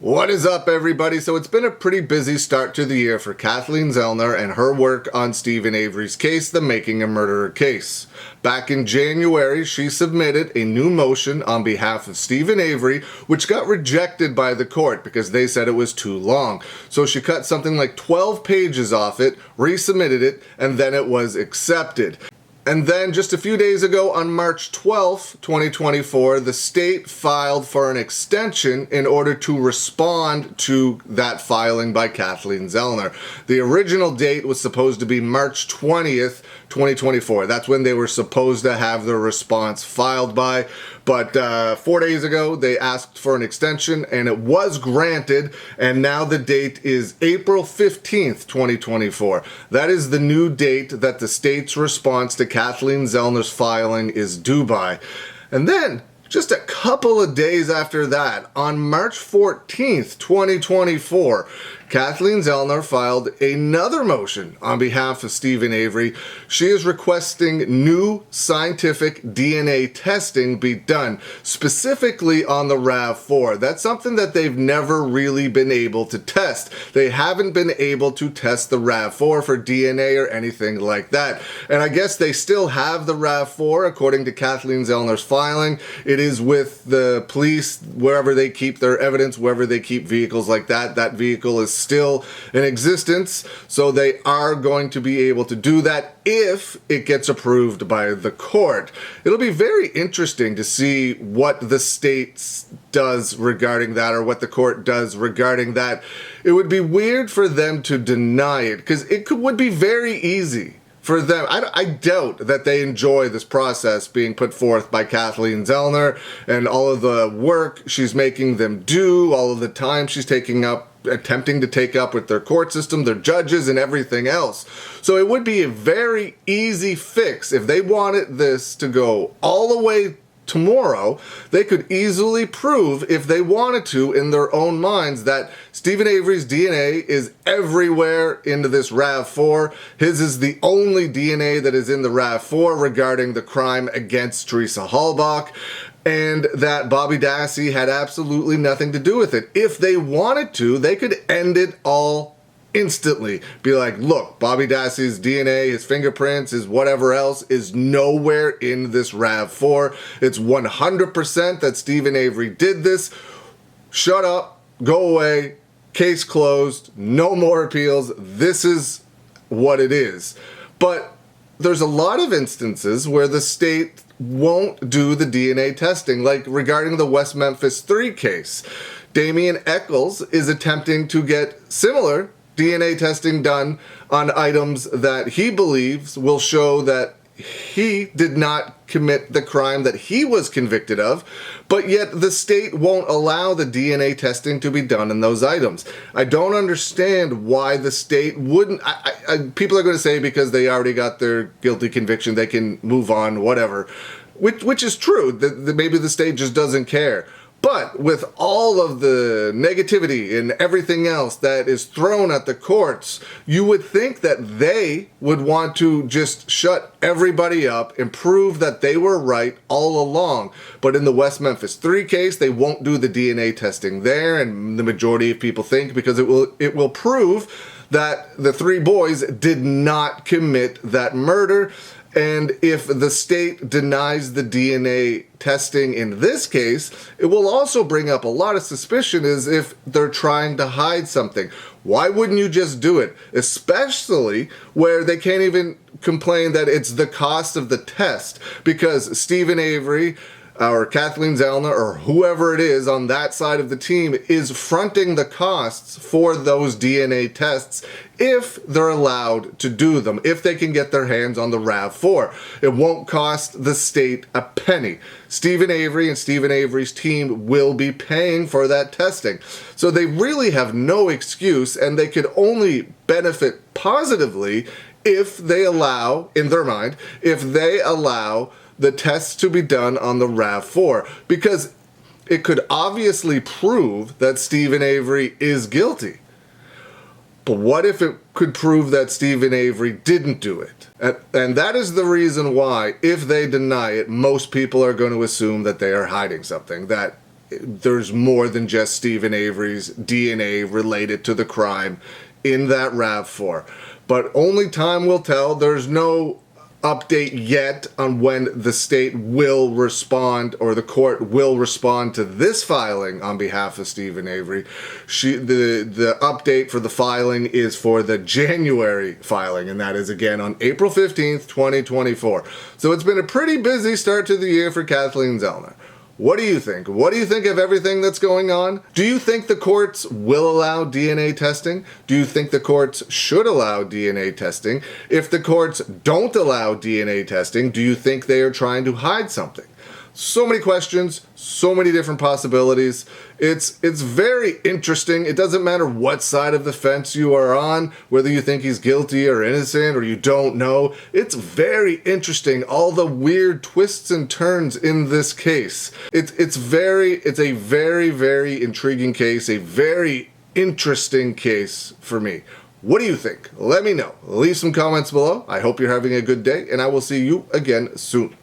What is up, everybody? So it's been a pretty busy start to the year for Kathleen Zellner and her work on Stephen Avery's case, the Making a Murderer case. Back in January, she submitted a new motion on behalf of Stephen Avery, which got rejected by the court because they said it was too long. So she cut something like 12 pages off it, resubmitted it, and then it was accepted. And then just a few days ago, on March 12th, 2024, the state filed for an extension in order to respond to that filing by Kathleen Zellner. The original date was supposed to be March 20th, 2024. That's when they were supposed to have their response filed by. But 4 days ago, they asked for an extension, and it was granted, and now the date is April 15th, 2024. That is the new date that the state's response to Kathleen Zellner's filing is due by. And then, just a couple of days after that, on March 14th, 2024, Kathleen Zellner filed another motion on behalf of Stephen Avery. She is requesting new scientific DNA testing be done, specifically on the RAV4. That's something that they've never really been able to test. They haven't been able to test the RAV4 for DNA or anything like that. And I guess they still have the RAV4, according to Kathleen Zellner's filing. It is with the police, wherever they keep their evidence, wherever they keep vehicles like that. That vehicle is still in existence, so they are going to be able to do that if it gets approved by the court. It'll be very interesting to see what the state does regarding that, or what the court does regarding that. It would be weird for them to deny it, because would be very easy for them. I doubt that they enjoy this process being put forth by Kathleen Zellner and all of the work she's making them do, all of the time she's attempting to take up with their court system, their judges, and everything else. So it would be a very easy fix. If they wanted this to go all the way tomorrow, they could easily prove, if they wanted to, in their own minds, that Stephen Avery's DNA is everywhere into this RAV4. His is the only DNA that is in the RAV4 regarding the crime against Teresa Halbach, and that Bobby Dassey had absolutely nothing to do with it. If they wanted to, they could end it all instantly. Be like, look, Bobby Dassey's DNA, his fingerprints, his whatever else is nowhere in this RAV4. It's 100% that Stephen Avery did this. Shut up, go away, case closed, no more appeals. This is what it is. But there's a lot of instances where the state won't do the DNA testing, like regarding the West Memphis 3 case. Damien Eccles is attempting to get similar DNA testing done on items that he believes will show that he did not commit the crime that he was convicted of, but yet the state won't allow the DNA testing to be done in those items. I don't understand why the state wouldn't. People are going to say because they already got their guilty conviction, they can move on, whatever, which is true, that maybe the state just doesn't care. But with all of the negativity and everything else that is thrown at the courts, you would think that they would want to just shut everybody up and prove that they were right all along. But in the West Memphis 3 case, they won't do the DNA testing there, and the majority of people think because it will prove that the 3 boys did not commit that murder. And if the state denies the DNA testing in this case, it will also bring up a lot of suspicion as if they're trying to hide something. Why wouldn't you just do it? Especially where they can't even complain that it's the cost of the test, because Stephen Avery or Kathleen Zellner or whoever it is on that side of the team is fronting the costs for those DNA tests if they're allowed to do them, if they can get their hands on the RAV4. It won't cost the state a penny. Stephen Avery and Stephen Avery's team will be paying for that testing. So they really have no excuse, and they could only benefit positively if they allow, in their mind, if they allow the tests to be done on the RAV4, because it could obviously prove that Stephen Avery is guilty. But what if it could prove that Stephen Avery didn't do it? And that is the reason why, if they deny it, most people are going to assume that they are hiding something, that there's more than just Stephen Avery's DNA related to the crime in that RAV4. But only time will tell. There's no update yet on when the state will respond, or the court will respond to this filing on behalf of Stephen Avery. The update for the filing is for the January filing, and that is again on April 15th, 2024. So it's been a pretty busy start to the year for Kathleen Zellner. What do you think? What do you think of everything that's going on? Do you think the courts will allow DNA testing? Do you think the courts should allow DNA testing? If the courts don't allow DNA testing, do you think they are trying to hide something? So many questions, so many different possibilities. It's very interesting. It doesn't matter what side of the fence you are on, whether you think he's guilty or innocent or you don't know. It's very interesting, all the weird twists and turns in this case. It's a very, very intriguing case, a very interesting case for me. What do you think? Let me know. Leave some comments below. I hope you're having a good day, and I will see you again soon.